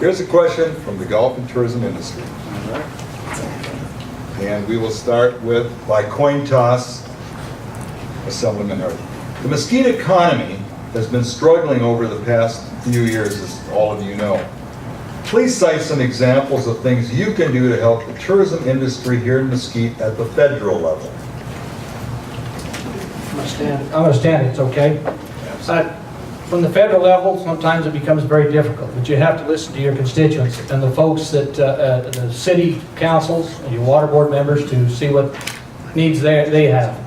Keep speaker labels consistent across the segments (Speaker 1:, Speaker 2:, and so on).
Speaker 1: Here's a question from the golf and tourism industry. And we will start with, by coin toss, Assemblyman Hurd. The Mesquite economy has been struggling over the past few years, as all of you know. Please cite some examples of things you can do to help the tourism industry here in Mesquite at the federal level.
Speaker 2: I'm going to stand, it's okay. From the federal level, sometimes it becomes very difficult, but you have to listen to your constituents and the folks that, the city councils and your water board members to see what needs they have.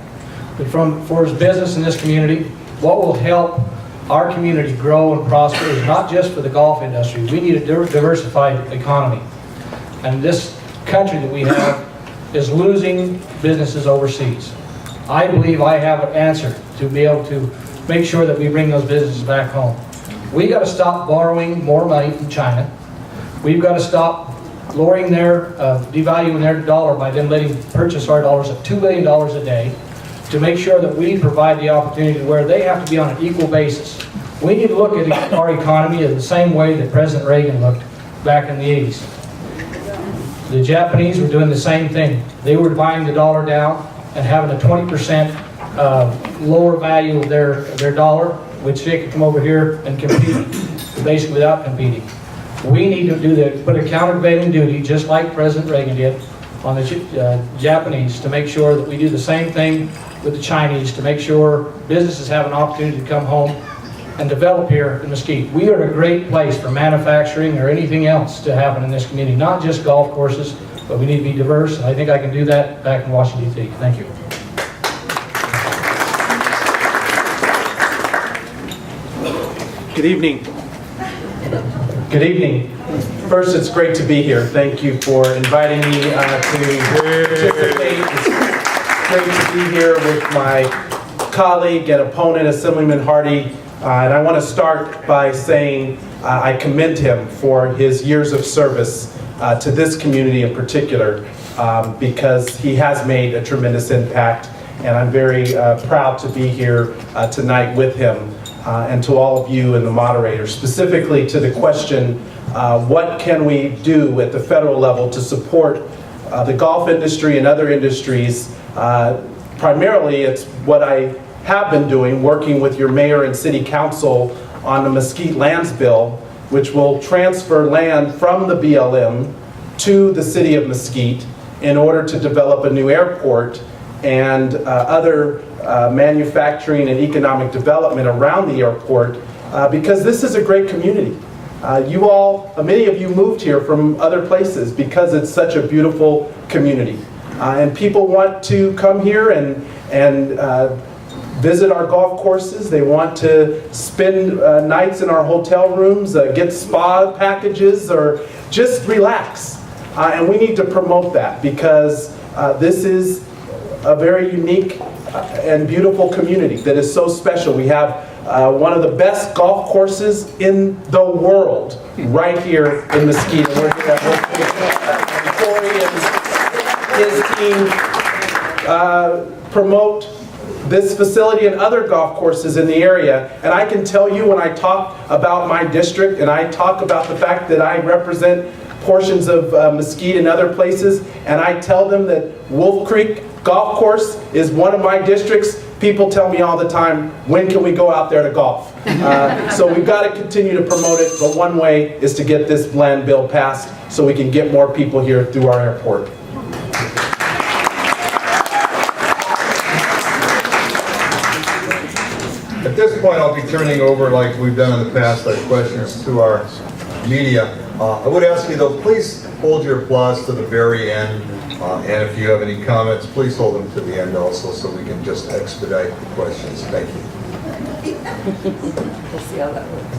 Speaker 2: But for his business in this community, what will help our community grow and prosper is not just for the golf industry. We need a diversified economy. And this country that we have is losing businesses overseas. I believe I have an answer to be able to make sure that we bring those businesses back home. We got to stop borrowing more money from China. We've got to stop lowering their, devaluing their dollar by them letting purchase our dollars at $2 billion a day to make sure that we provide the opportunity where they have to be on an equal basis. We need to look at our economy in the same way that President Reagan looked back in the 80s. The Japanese were doing the same thing. They were buying the dollar down and having a 20% lower value of their dollar, which they could come over here and compete, basically without competing. We need to do that, put a countervailing duty, just like President Reagan did, on the Japanese, to make sure that we do the same thing with the Chinese, to make sure businesses have an opportunity to come home and develop here in Mesquite. We are a great place for manufacturing or anything else to happen in this community, not just golf courses, but we need to be diverse, and I think I can do that back in Washington, D.C. Thank you.
Speaker 3: Good evening. Good evening. First, it's great to be here. Thank you for inviting me to participate. It's great to be here with my colleague and opponent, Assemblyman Hardy. And I want to start by saying I commend him for his years of service to this community in particular, because he has made a tremendous impact. And I'm very proud to be here tonight with him. And to all of you and the moderators, specifically to the question, what can we do at the federal level to support the golf industry and other industries? Primarily, it's what I have been doing, working with your mayor and city council on the Mesquite Lands Bill, which will transfer land from the BLM to the city of Mesquite in order to develop a new airport and other manufacturing and economic development around the airport, because this is a great community. Many of you moved here from other places because it's such a beautiful community. And people want to come here and visit our golf courses. They want to spend nights in our hotel rooms, get spa packages, or just relax. And we need to promote that because this is a very unique and beautiful community that is so special. We have one of the best golf courses in the world right here in Mesquite. And we're here at Corey and his team promote this facility and other golf courses in the area. And I can tell you, when I talk about my district and I talk about the fact that I represent portions of Mesquite and other places, and I tell them that Wolf Creek Golf Course is one of my districts, people tell me all the time, when can we go out there to golf? So we've got to continue to promote it, but one way is to get this land bill passed so we can get more people here through our airport.
Speaker 1: At this point, I'll be turning over, like we've done in the past, our questions to our media. I would ask you, though, please hold your applause to the very end. And if you have any comments, please hold them to the end also, so we can just expedite the questions. Thank you.
Speaker 4: We'll see how that works.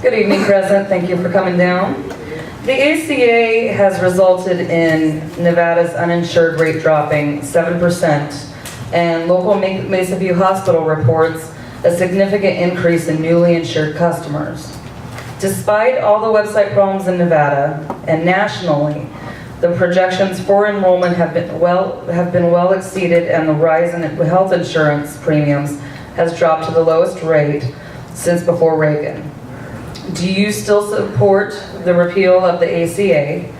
Speaker 4: Good evening, Cresent. Thank you for coming down. The ACA has resulted in Nevada's uninsured rate dropping 7%, and local Mesa View Hospital reports a significant increase in newly insured customers. Despite all the website problems in Nevada and nationally, the projections for enrollment have been well exceeded, and the rise in health insurance premiums has dropped to the lowest rate since before Reagan. do you still support the repeal of the ACA?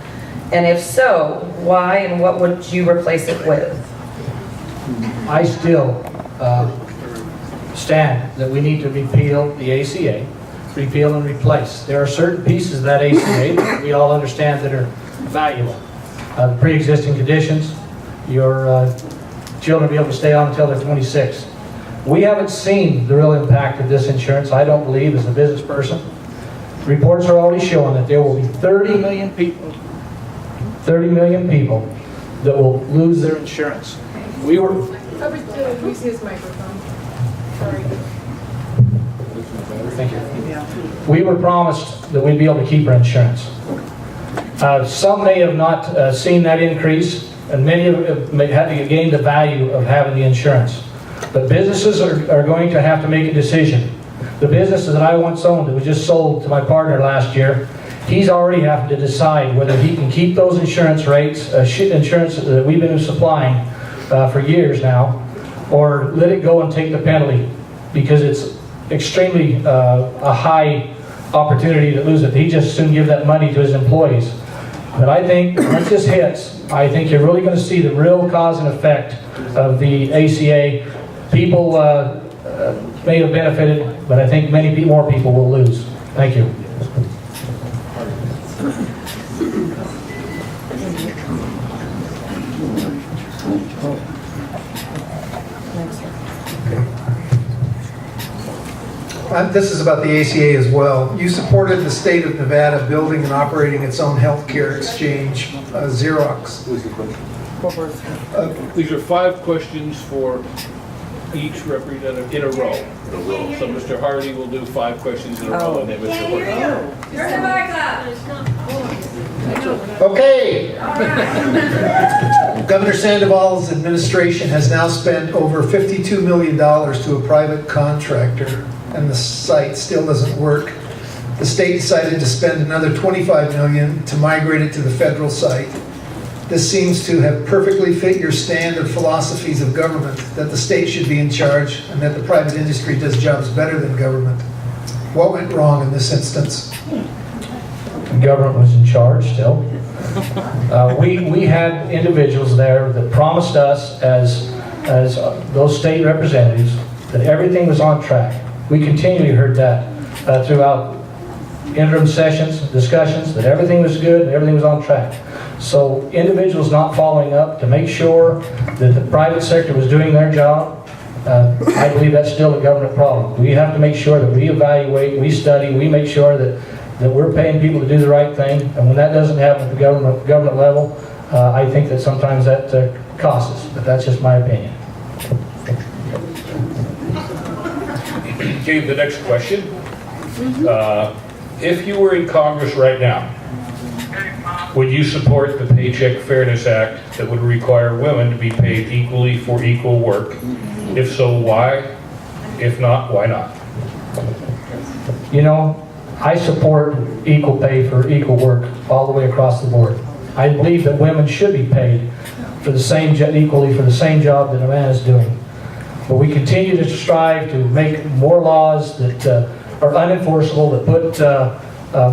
Speaker 4: And if so, why and what would you replace it with?
Speaker 2: I still stand that we need to repeal the ACA, repeal and replace. There are certain pieces of that ACA that we all understand that are valuable. The pre-existing conditions, your children be able to stay on until they're 26. We haven't seen the real impact of this insurance, I don't believe, as a business person. Reports are already showing that there will be 30 million people that will lose their insurance. We were...
Speaker 5: Use his microphone. Sorry.
Speaker 2: Thank you. We were promised that we'd be able to keep our insurance. Some may have not seen that increase, and many have had to gain the value of having the insurance. But businesses are going to have to make a decision. The business that I once owned that was just sold to my partner last year, he's already having to decide whether he can keep those insurance rates, insurance that we've been supplying for years now, or let it go and take the penalty, because it's extremely a high opportunity to lose it. He just soon give that money to his employees. But I think once this hits, I think you're really going to see the real cause and effect of the ACA. People may have benefited, but I think many more people will lose. Thank you.
Speaker 6: This is about the ACA as well. You supported the state of Nevada building and operating its own healthcare exchange, Xerox.
Speaker 7: These are 5 questions for each representative in a row. So Mr. Hardy will do 5 questions in a row, and then Mr. Hardy.
Speaker 4: Turn the mic up.
Speaker 6: Okay. Governor Sandoval's administration has now spent over $52 million to a private contractor, and the site still doesn't work. The state decided to spend another $25 million to migrate it to the federal site. This seems to have perfectly fit your standard philosophies of government, that the state should be in charge and that the private industry does jobs better than government. What went wrong in this instance?
Speaker 2: The government was in charge still. We had individuals there that promised us as those state representatives that everything was on track. We continually heard that throughout interim sessions, discussions, that everything was good and everything was on track. So individuals not following up to make sure that the private sector was doing their job, I believe that's still a government problem. We have to make sure that we evaluate, we study, we make sure that we're paying people to do the right thing. And when that doesn't happen at the government level, I think that sometimes that costs us. But that's just my opinion.
Speaker 7: Okay, the next question. If you were in Congress right now, would you support the Paycheck Fairness Act that would require women to be paid equally for equal work? If so, why? If not, why not?
Speaker 2: You know, I support equal pay for equal work all the way across the board. I believe that women should be paid for the same equally for the same job that a man is doing. But we continue to strive to make more laws that are unenforceable, that put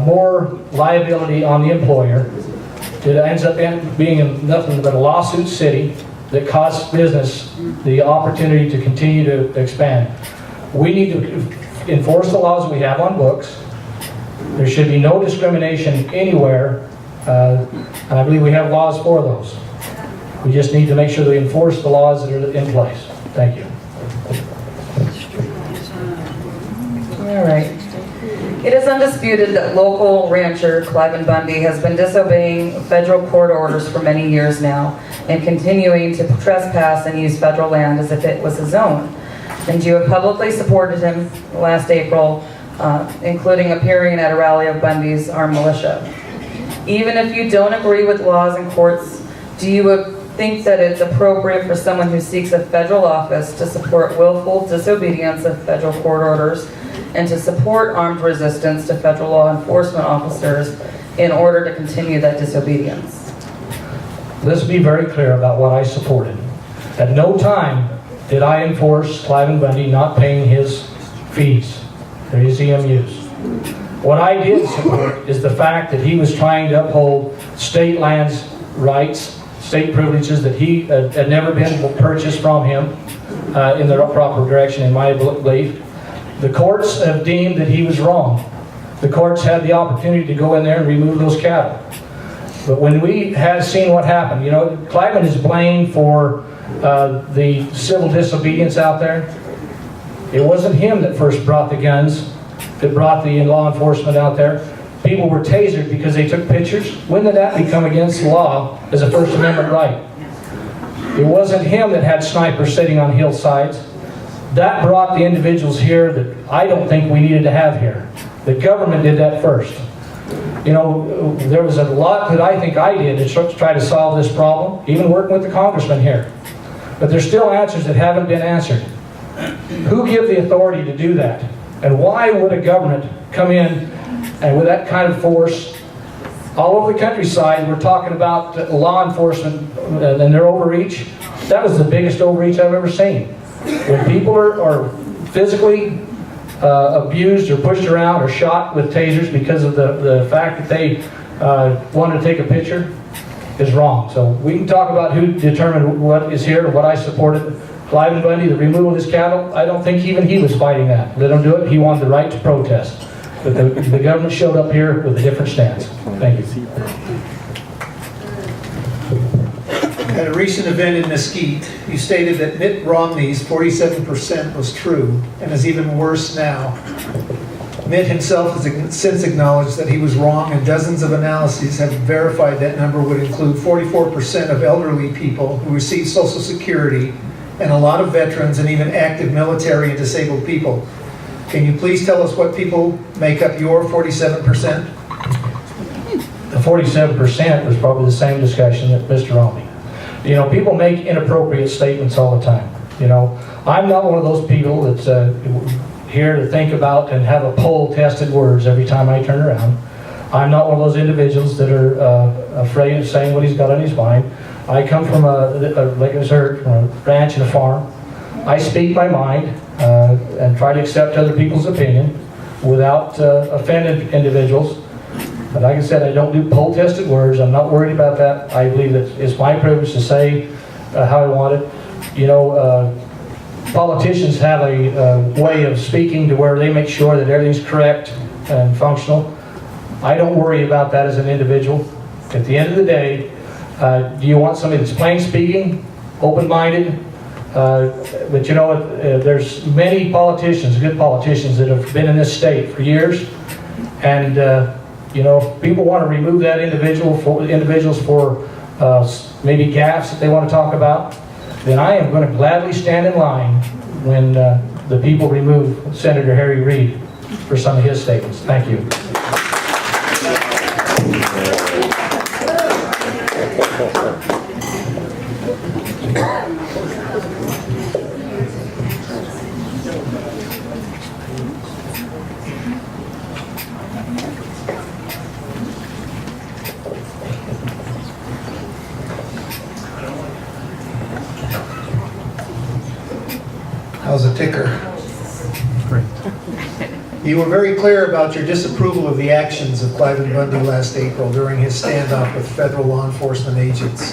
Speaker 2: more liability on the employer. It ends up being nothing but a lawsuit city that costs business the opportunity to continue to expand. We need to enforce the laws we have on books. There should be no discrimination anywhere, and I believe we have laws for those. We just need to make sure that we enforce the laws that are in place. Thank you.
Speaker 4: All right. It is undisputed that local rancher Cliven Bundy has been disobeying federal court orders for many years now and continuing to trespass and use federal land as if it was his own. And you have publicly supported him last April, including appearing at a rally of Bundy's armed militia. Even if you don't agree with laws and courts, do you think that it's appropriate for someone who seeks a federal office to support willful disobedience of federal court orders and to support armed resistance to federal law enforcement officers in order to continue that disobedience?
Speaker 2: Let's be very clear about what I supported. At no time did I enforce Cliven Bundy not paying his fees, his EMUs. What I did support is the fact that he was trying to uphold state lands rights, state privileges that he had never been purchased from him in the proper direction, in my belief. The courts have deemed that he was wrong. The courts had the opportunity to go in there and remove those cattle. But when we had seen what happened, you know, Cliven is blamed for the civil disobedience out there. It wasn't him that first brought the guns, that brought the law enforcement out there. People were tasered because they took pictures. When did that become against the law as a First Amendment right? It wasn't him that had snipers sitting on hillsides. That brought the individuals here that I don't think we needed to have here. The government did that first. You know, there was a lot that I think I did to try to solve this problem, even working with the congressman here. But there's still answers that haven't been answered. Who gave the authority to do that? And why would a government come in and with that kind of force all over the countryside? We're talking about law enforcement and their overreach. That was the biggest overreach I've ever seen. When people are physically abused or pushed around or shot with tasers because of the fact that they wanted to take a picture is wrong. So we can talk about who determined what is here and what I supported. Cliven Bundy, the removal of his cattle, I don't think even he was fighting that. Let him do it. He wanted the right to protest. But the government showed up here with a different stance. Thank you.
Speaker 6: At a recent event in Mesquite, you stated that Mitt Romney's 47% was true and is even worse now. Mitt himself has since acknowledged that he was wrong, and dozens of analyses have verified that number would include 44% of elderly people who receive Social Security and a lot of veterans and even active military and disabled people. Can you please tell us what people make up your 47%?
Speaker 2: The 47% was probably the same discussion that Mr. Romney. You know, people make inappropriate statements all the time. You know, I'm not one of those people that's here to think about and have a poll-tested words every time I turn around. I'm not one of those individuals that are afraid of saying what he's got on his mind. I come from like I said, from a ranch and a farm. I speak my mind and try to accept other people's opinion without offending individuals. But like I said, I don't do poll-tested words. I'm not worried about that. I believe that it's my privilege to say how I want it. You know, politicians have a way of speaking to where they make sure that everything's correct and functional. I don't worry about that as an individual. At the end of the day, do you want somebody that's plain speaking, open-minded? But you know, there's many politicians, good politicians, that have been in this state for years, and you know, if people want to remove that individuals for maybe gaffes that they want to talk about, then I am going to gladly stand in line when the people remove Senator Harry Reid for some of his statements. Thank you.
Speaker 6: How's the ticker? Great. You were very clear about your disapproval of the actions of Cliven Bundy last April during his standoff with federal law enforcement agents.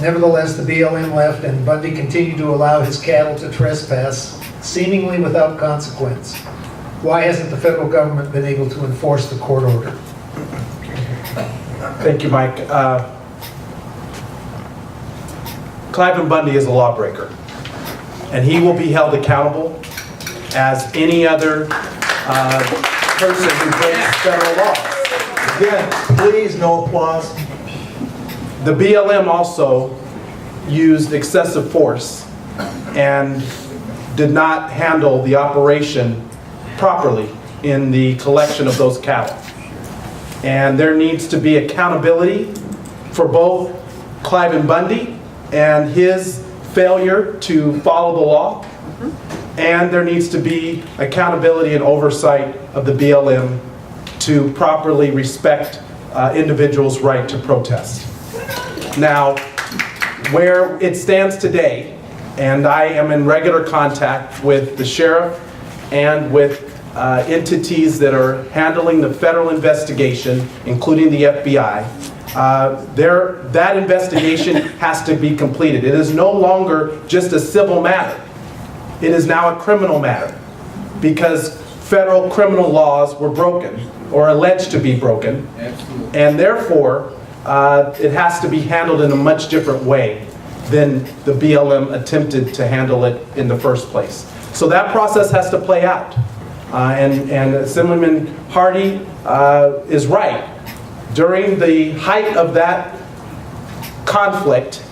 Speaker 6: Nevertheless, the BLM left and Bundy continued to allow his cattle to trespass, seemingly without consequence. Why hasn't the federal government been able to enforce the court order?
Speaker 3: Thank you, Mike. Cliven Bundy is a lawbreaker, and he will be held accountable as any other person who breaks federal law.
Speaker 1: Again, please, no applause.
Speaker 3: The BLM also used excessive force and did not handle the operation properly in the collection of those cattle. And there needs to be accountability for both Cliven Bundy and his failure to follow the law, and there needs to be accountability and oversight of the BLM to properly respect individuals' right to protest. Now, where it stands today, and I am in regular contact with the sheriff and with entities that are handling the federal investigation, including the FBI. That investigation has to be completed. It is no longer just a civil matter. It is now a criminal matter because federal criminal laws were broken or alleged to be broken. Absolutely. And therefore, it has to be handled in a much different way than the BLM attempted to handle it in the first place. So that process has to play out. And Assemblyman Hardy is right. During the height of that conflict,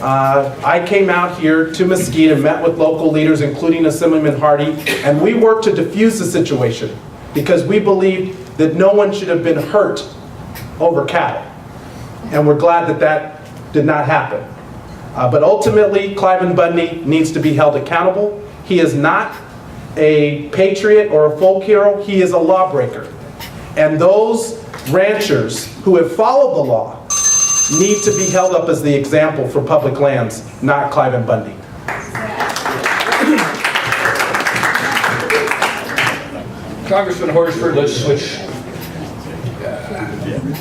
Speaker 3: I came out here to Mesquite and met with local leaders, including Assemblyman Hardy, and we worked to defuse the situation because we believed that no one should have been hurt over cattle. And we're glad that that did not happen. But ultimately, Cliven Bundy needs to be held accountable. He is not a patriot or a folk hero, he is a lawbreaker. And those ranchers who have followed the law need to be held up as the example for public lands, not Cliven Bundy.
Speaker 7: Congressman Horsford, let's switch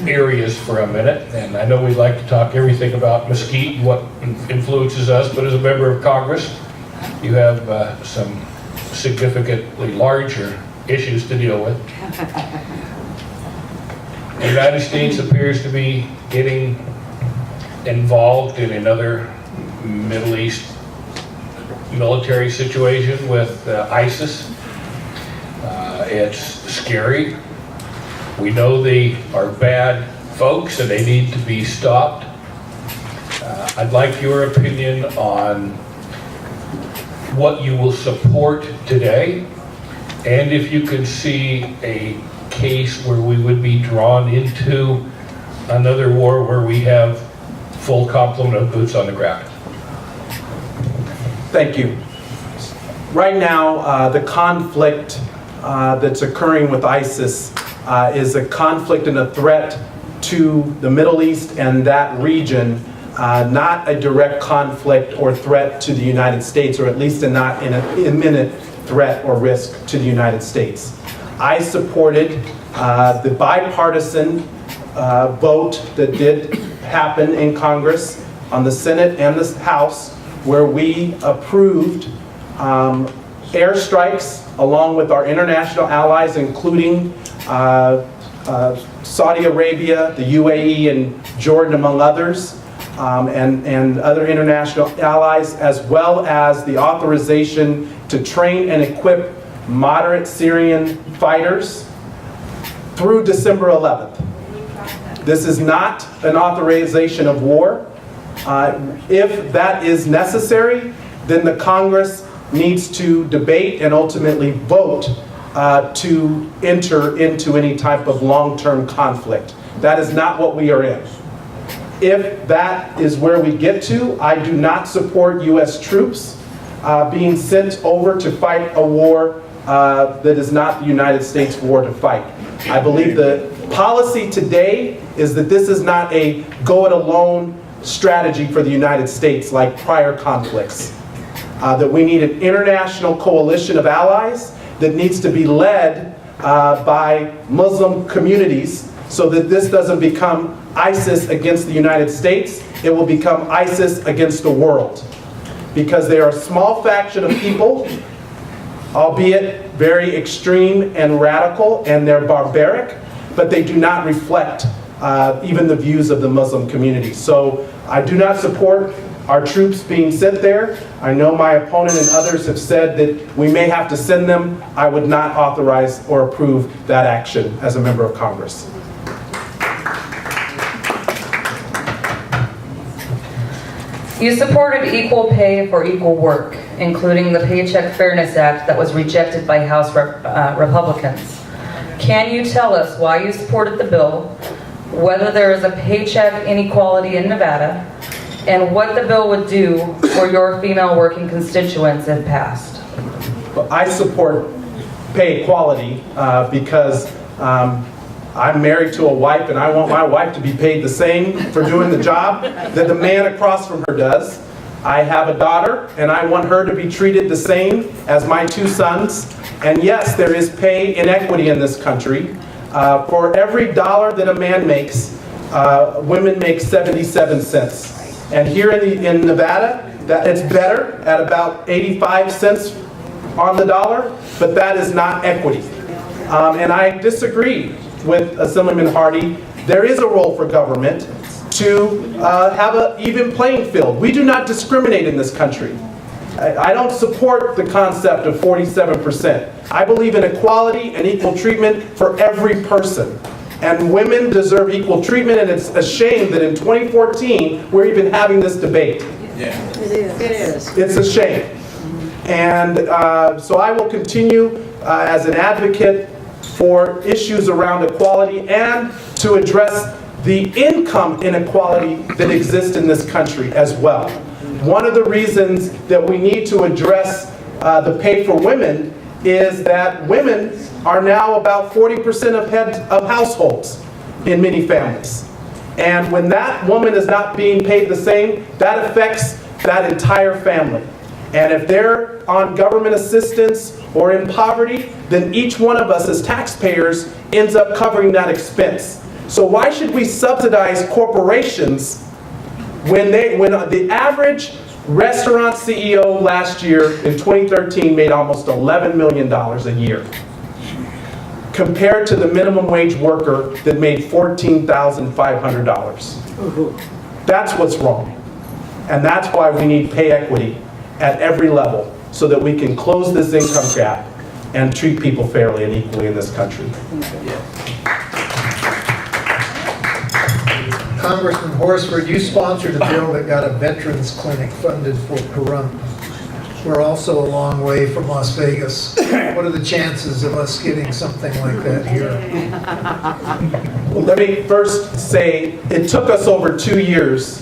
Speaker 7: areas for a minute. And I know we'd like to talk everything about Mesquite and what influences us, but as a member of Congress, you have some significantly larger issues to deal with. The United States appears to be getting involved in another Middle East military situation with ISIS. It's scary. We know they are bad folks and they need to be stopped. I'd like your opinion on what you will support today, and if you can see a case where we would be drawn into another war where we have full complement of boots on the ground.
Speaker 3: Thank you. Right now, the conflict that's occurring with ISIS is a conflict and a threat to the Middle East and that region, not a direct conflict or threat to the United States, or at least not an imminent threat or risk to the United States. I supported the bipartisan vote that did happen in Congress on the Senate and the House, where we approved airstrikes along with our international allies, including Saudi Arabia, the UAE, and Jordan, among others, and other international allies, as well as the authorization to train and equip moderate Syrian fighters through December 11th. This is not an authorization of war. If that is necessary, then the Congress needs to debate and ultimately vote to enter into any type of long-term conflict. That is not what we are in. If that is where we get to, I do not support U.S. troops being sent over to fight a war that is not the United States war to fight. I believe the policy today is that this is not a go-it-alone strategy for the United States like prior conflicts. That we need an international coalition of allies that needs to be led by Muslim communities so that this doesn't become ISIS against the United States, it will become ISIS against the world. Because they are a small faction of people, albeit very extreme and radical, and they're barbaric, but they do not reflect even the views of the Muslim community. So I do not support our troops being sent there. I know my opponent and others have said that we may have to send them. I would not authorize or approve that action as a member of Congress.
Speaker 4: You supported equal pay for equal work, including the Paycheck Fairness Act that was rejected by House Republicans. Can you tell us why you supported the bill, whether there is a paycheck inequality in Nevada, and what the bill would do for your female working constituents if passed?
Speaker 3: I support pay equality because I'm married to a wife and I want my wife to be paid the same for doing the job that the man across from her does. I have a daughter and I want her to be treated the same as my two sons. And yes, there is pay inequity in this country. For every dollar that a man makes, women make 77 cents. And here in Nevada, that it's better at about 85 cents on the dollar, but that is not equity. And I disagree with Assemblyman Hardy. There is a role for government to have an even playing field. We do not discriminate in this country. I don't support the concept of 47%. I believe in equality and equal treatment for every person. And women deserve equal treatment, and it's a shame that in 2014, we're even having this debate.
Speaker 8: Yeah. It is.
Speaker 3: It's a shame. And so I will continue as an advocate for issues around equality and to address the income inequality that exists in this country as well. One of the reasons that we need to address the pay for women is that women are now about 40% of heads of households in many families. And when that woman is not being paid the same, that affects that entire family. And if they're on government assistance or in poverty, then each one of us as taxpayers ends up covering that expense. So why should we subsidize corporations when the average restaurant CEO last year in 2013 made almost $11 million a year, compared to the minimum wage worker that made $14,500. That's what's wrong. And that's why we need pay equity at every level so that we can close this income gap and treat people fairly and equally in this country.
Speaker 6: Congressman Horsford, you sponsored a bill that got a veterans clinic funded for Pahrump. We're also a long way from Las Vegas. What are the chances of us getting something like that here?
Speaker 3: Well, let me first say it took us over 2 years.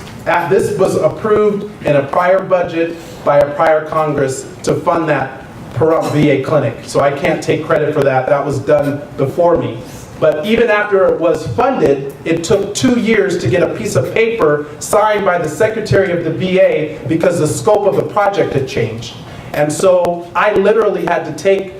Speaker 3: This was approved in a prior budget by a prior Congress to fund that Pahrump VA clinic. So I can't take credit for that. That was done before me. But even after it was funded, it took 2 years to get a piece of paper signed by the Secretary of the VA because the scope of the project had changed. And so I literally had to take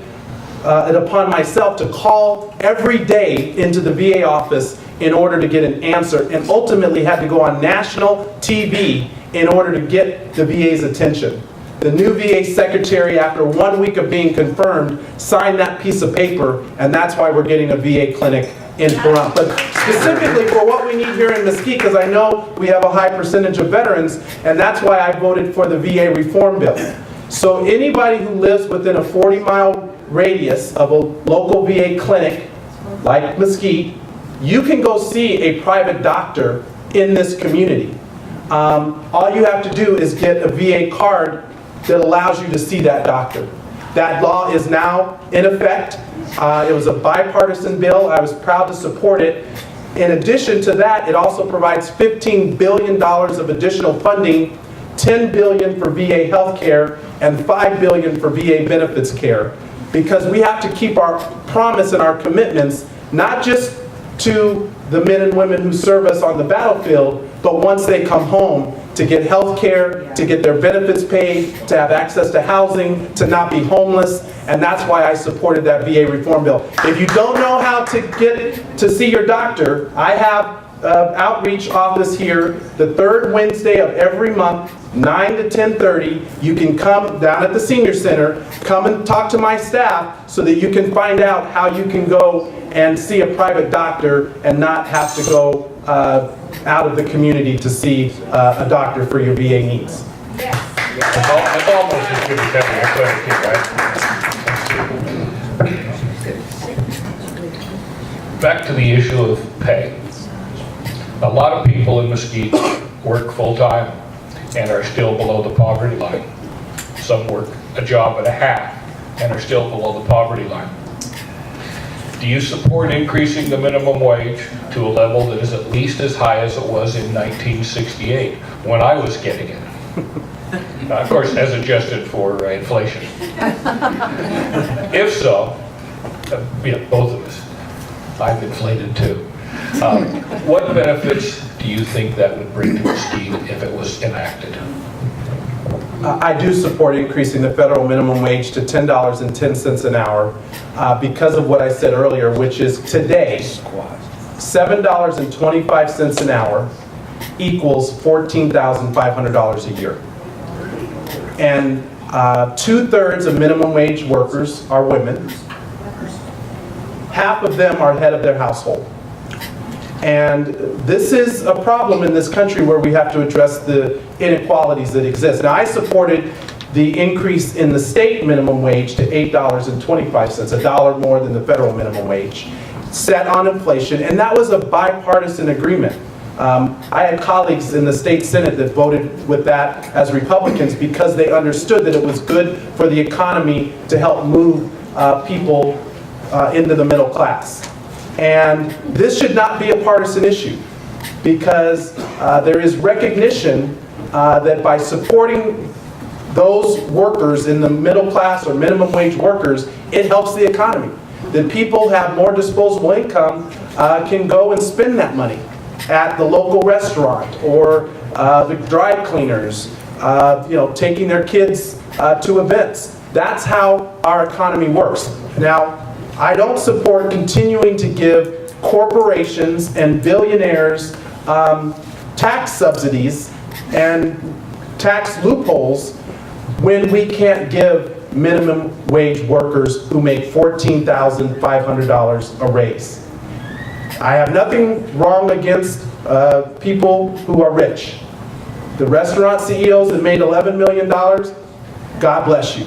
Speaker 3: it upon myself to call every day into the VA office in order to get an answer, and ultimately had to go on national TV in order to get the VA's attention. The new VA secretary, after 1 week of being confirmed, signed that piece of paper, and that's why we're getting a VA clinic in Pahrump. But specifically for what we need here in Mesquite, because I know we have a high percentage of veterans, and that's why I voted for the VA reform bill. So anybody who lives within a 40-mile radius of a local VA clinic, like Mesquite, you can go see a private doctor in this community. All you have to do is get a VA card that allows you to see that doctor. That law is now in effect. It was a bipartisan bill. I was proud to support it. In addition to that, it also provides $15 billion of additional funding, $10 billion for VA health care, and $5 billion for VA benefits care. Because we have to keep our promise and our commitments, not just to the men and women who serve us on the battlefield, but once they come home, to get health care, to get their benefits paid, to have access to housing, to not be homeless, and that's why I supported that VA reform bill. If you don't know how to get to see your doctor, I have an outreach office here the third Wednesday of every month, 9 to 10:30. You can come down at the senior center, come and talk to my staff so that you can find out how you can go and see a private doctor and not have to go out of the community to see a doctor for your VA needs.
Speaker 7: That's almost as good as having a clinic here, right? Back to the issue of pay. A lot of people in Mesquite work full-time and are still below the poverty line. Some work a job and a half and are still below the poverty line. Do you support increasing the minimum wage to a level that is at least as high as it was in 1968 when I was getting it? Of course, as adjusted for inflation. If so, both of us, I've inflated too. What benefits do you think that would bring to Mesquite if it was enacted?
Speaker 3: I do support increasing the federal minimum wage to $10.10 an hour because of what I said earlier, which is today, $7.25 an hour equals $14,500 a year. And 2/3 of minimum wage workers are women. Half of them are head of their household. And this is a problem in this country where we have to address the inequalities that exist. Now, I supported the increase in the state minimum wage to $8.25, $1 more than the federal minimum wage, set on inflation, and that was a bipartisan agreement. I had colleagues in the state Senate that voted with that as Republicans because they understood that it was good for the economy to help move people into the middle class. And this should not be a partisan issue because there is recognition that by supporting those workers in the middle class or minimum wage workers, it helps the economy. That people have more disposable income, can go and spend that money at the local restaurant or the dry cleaners, taking their kids to events. That's how our economy works. Now, I don't support continuing to give corporations and billionaires tax subsidies and tax loopholes when we can't give minimum wage workers who make $14,500 a raise. I have nothing wrong against people who are rich. The restaurant CEOs that made $11 million, God bless you.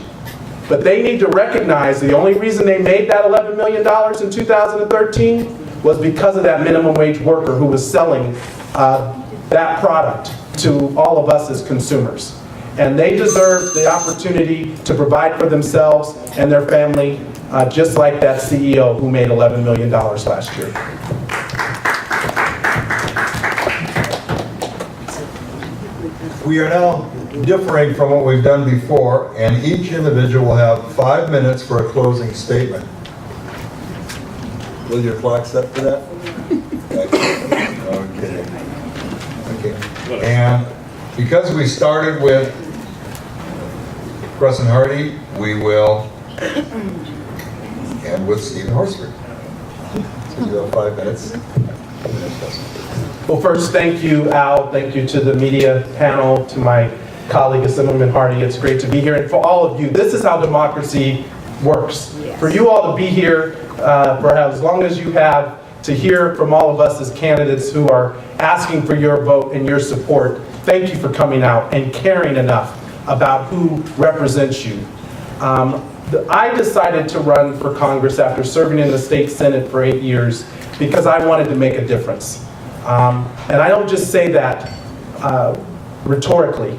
Speaker 3: But they need to recognize the only reason they made that $11 million in 2013 was because of that minimum wage worker who was selling that product to all of us as consumers. And they deserve the opportunity to provide for themselves and their family, just like that CEO who made $11 million last year.
Speaker 1: We are now differing from what we've done before, and each individual will have 5 minutes for a closing statement. Will your clock set for that? Okay. And because we started with Crescent Hardy, we will end with Stephen Horsford. So you have 5 minutes.
Speaker 3: Well, first, thank you, Al. Thank you to the media panel, to my colleague, Assemblyman Hardy. It's great to be here. And for all of you, this is how democracy works. Yes. For you all to be here for as long as you have, to hear from all of us as candidates who are asking for your vote and your support, thank you for coming out and caring enough about who represents you. I decided to run for Congress after serving in the state Senate for 8 years because I wanted to make a difference. And I don't just say that rhetorically.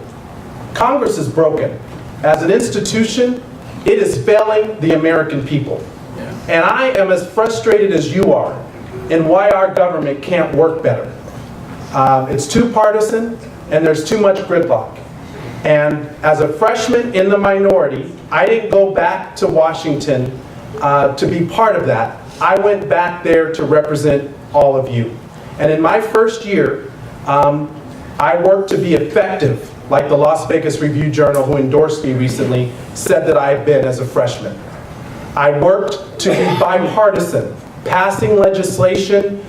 Speaker 3: Congress is broken. As an institution, it is failing the American people. And I am as frustrated as you are in why our government can't work better. It's too partisan, and there's too much gridlock. And as a freshman in the minority, I didn't go back to Washington to be part of that. I went back there to represent all of you. And in my first year, I worked to be effective, like the Las Vegas Review-Journal, who endorsed me recently, said that I had been as a freshman. I worked to be bipartisan, passing legislation,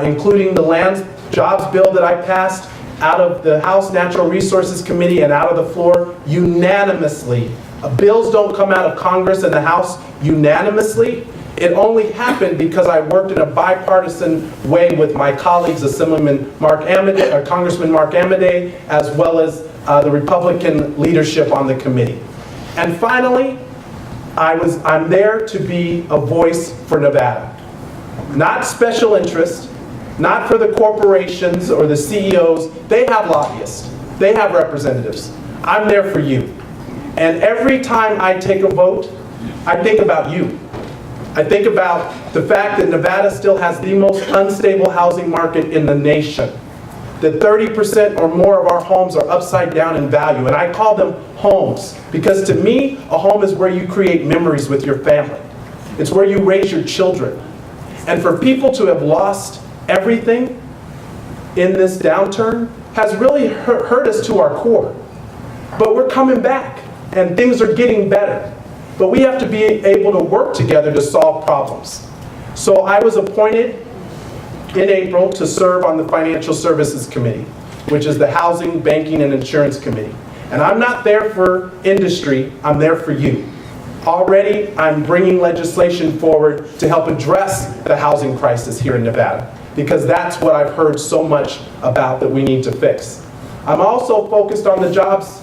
Speaker 3: including the land jobs bill that I passed out of the House Natural Resources Committee and out of the floor unanimously. Bills don't come out of Congress and the House unanimously. It only happened because I worked in a bipartisan way with my colleagues, Congressman Mark Amodei, as well as the Republican leadership on the committee. And finally, I'm there to be a voice for Nevada. Not special interest, not for the corporations or the CEOs. They have lobbyists. They have representatives. I'm there for you. And every time I take a vote, I think about you. I think about the fact that Nevada still has the most unstable housing market in the nation. That 30% or more of our homes are upside down in value. And I call them homes because to me, a home is where you create memories with your family. It's where you raise your children. And for people to have lost everything in this downturn has really hurt us to our core. But we're coming back, and things are getting better. But we have to be able to work together to solve problems. So I was appointed in April to serve on the Financial Services Committee, which is the Housing, Banking, and Insurance Committee. And I'm not there for industry, I'm there for you. Already, I'm bringing legislation forward to help address the housing crisis here in Nevada, because that's what I've heard so much about that we need to fix. I'm also focused on the jobs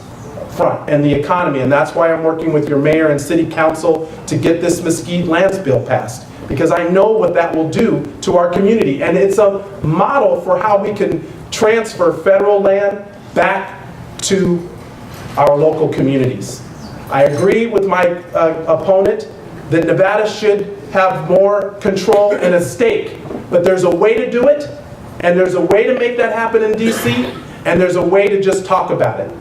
Speaker 3: front and the economy, and that's why I'm working with your mayor and city council to get this Mesquite lands bill passed, because I know what that will do to our community. And it's a model for how we can transfer federal land back to our local communities. I agree with my opponent that Nevada should have more control and a stake, but there's a way to do it, and there's a way to make that happen in DC, and there's a way to just talk about it.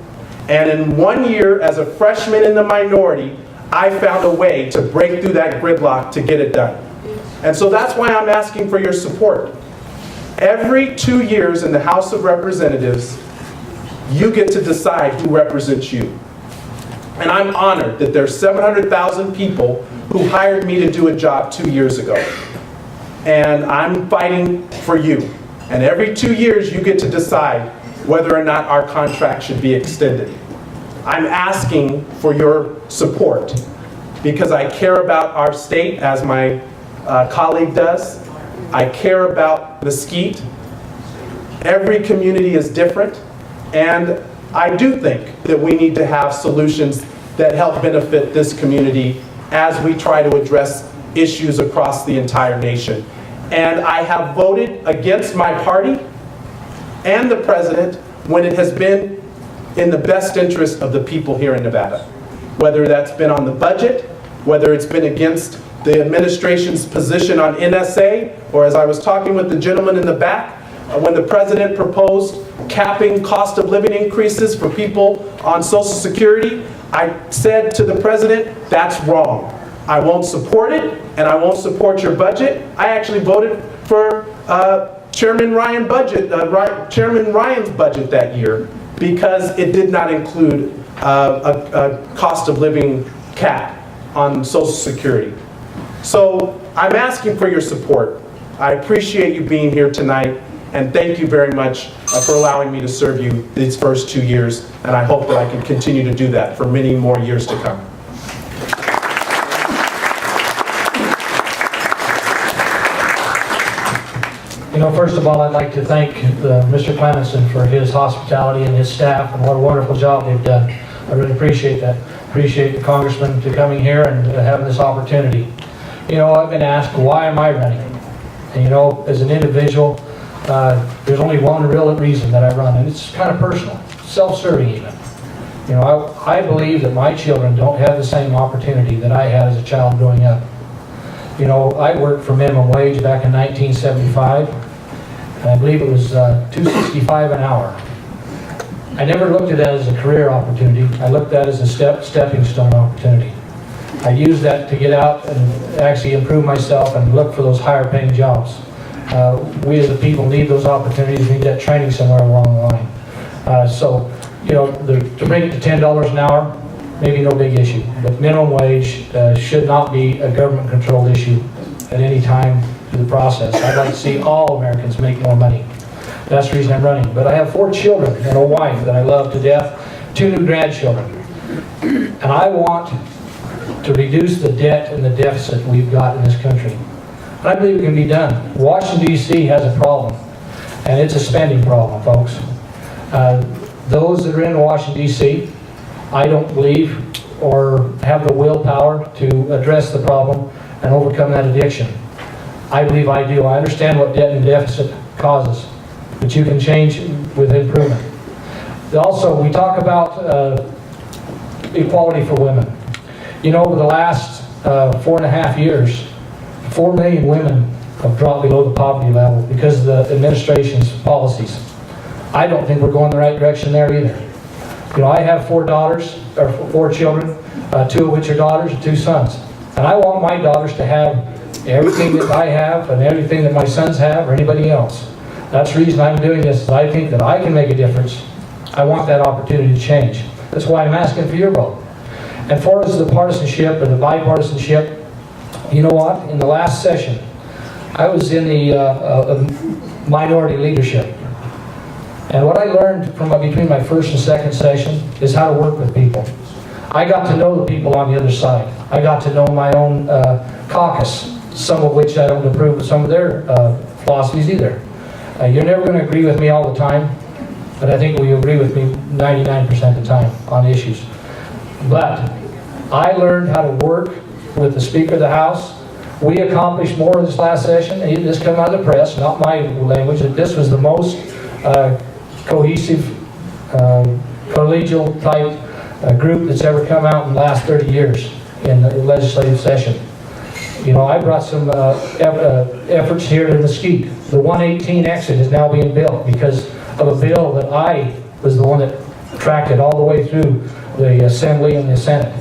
Speaker 3: And in 1 year, as a freshman in the minority, I found a way to break through that gridlock to get it done. And so that's why I'm asking for your support. Every 2 years in the House of Representatives, you get to decide who represents you. And I'm honored that there's 700,000 people who hired me to do a job 2 years ago. And I'm fighting for you. And every 2 years, you get to decide whether or not our contract should be extended. I'm asking for your support because I care about our state, as my colleague does. I care about Mesquite. Every community is different, and I do think that we need to have solutions that help benefit this community as we try to address issues across the entire nation. And I have voted against my party and the president when it has been in the best interest of the people here in Nevada. Whether that's been on the budget, whether it's been against the administration's position on NSA, or as I was talking with the gentleman in the back, when the president proposed capping cost of living increases for people on Social Security, I said to the president, that's wrong. I won't support it, and I won't support your budget. I actually voted for Chairman Ryan's budget that year because it did not include a cost of living cap on Social Security. So I'm asking for your support. I appreciate you being here tonight, and thank you very much for allowing me to serve you these first 2 years, and I hope that I can continue to do that for many more years to come.
Speaker 2: You know, first of all, I'd like to thank Mr. Clemenson for his hospitality and his staff, and what a wonderful job they've done. I really appreciate that. Appreciate the congressman to coming here and having this opportunity. You know, I've been asked, why am I running? And you know, as an individual, there's only one real reason that I run, and it's kind of personal, self-serving even. You know, I believe that my children don't have the same opportunity that I had as a child growing up. You know, I worked for minimum wage back in 1975, and I believe it was $2.65 an hour. I never looked at that as a career opportunity. I looked at it as a stepping stone opportunity. I used that to get out and actually improve myself and look for those higher paying jobs. We as a people need those opportunities, need that training somewhere along the line. So, you know, to bring it to $10 an hour, maybe no big issue. But minimum wage should not be a government controlled issue at any time through the process. I'd like to see all Americans make more money. That's the reason I'm running. But I have 4 children and a wife that I love to death, 2 new grandchildren. And I want to reduce the debt and the deficit we've got in this country. And I believe it can be done. Washington, D.C. has a problem, and it's a spending problem, folks. Those that are in Washington, D.C., I don't believe or have the willpower to address the problem and overcome that addiction. I believe I do. I understand what debt and deficit causes, but you can change with improvement. Also, we talk about equality for women. You know, over the last 4.5 years, 4 million women have dropped below the poverty level because of the administration's policies. I don't think we're going the right direction there either. You know, I have 4 daughters, or 4 children, 2 of which are daughters and 2 sons. And I want my daughters to have everything that I have and everything that my sons have or anybody else. That's the reason I'm doing this, is I think that I can make a difference. I want that opportunity to change. That's why I'm asking for your vote. And for us, the partisanship and the bipartisanship, you know what? In the last session, I was in the minority leadership. And what I learned from between my first and second session is how to work with people. I got to know the people on the other side. I got to know my own caucus, some of which I don't approve of some of their philosophies either. You're never going to agree with me all the time, but I think we agree with me 99% of the time on issues. But I learned how to work with the Speaker of the House. We accomplished more in this last session, and this came out of the press, not my language, that this was the most cohesive, collegial type group that's ever come out in the last 30 years in the legislative session. You know, I brought some efforts here in Mesquite. The 118 exit is now being built because of a bill that I was the one that tracked it all the way through the Assembly and the Senate.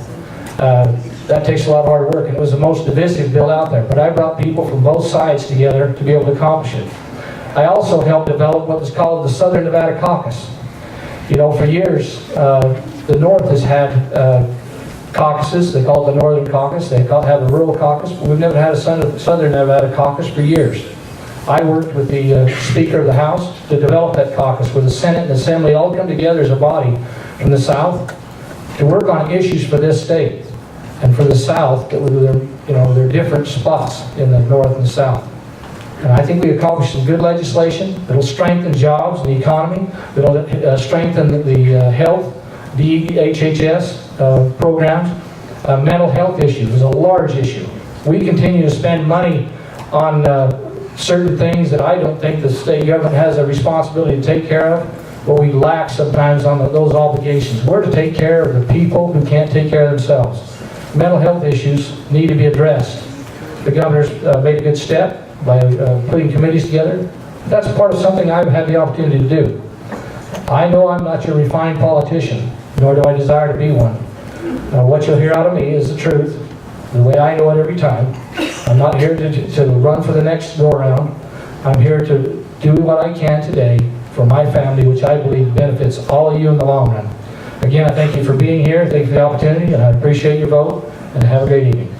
Speaker 2: That takes a lot of hard work, and it was the most divisive bill out there. But I brought people from both sides together to be able to accomplish it. I also helped develop what was called the Southern Nevada Caucus. You know, for years, the North has had caucuses. They call it the Northern Caucus. They have a rural caucus. But we've never had a Southern Nevada Caucus for years. I worked with the Speaker of the House to develop that caucus, where the Senate and the Assembly all come together as a body from the South to work on issues for this state, and for the South, that there are different spots in the North and the South. And I think we accomplished some good legislation that'll strengthen jobs and the economy, that'll strengthen the health, DHHS programs. Mental health issues is a large issue. We continue to spend money on certain things that I don't think the state government has a responsibility to take care of, but we lack sometimes on those obligations. We're to take care of the people who can't take care of themselves. Mental health issues need to be addressed. The governor's made a good step by putting committees together. That's part of something I've had the opportunity to do. I know I'm not your refined politician, nor do I desire to be one. What you'll hear out of me is the truth, the way I know it every time. I'm not here to run for the next go-around. I'm here to do what I can today for my family, which I believe benefits all of you in the long run. Again, I thank you for being here. Thank you for the opportunity, and I appreciate your vote, and have a great evening.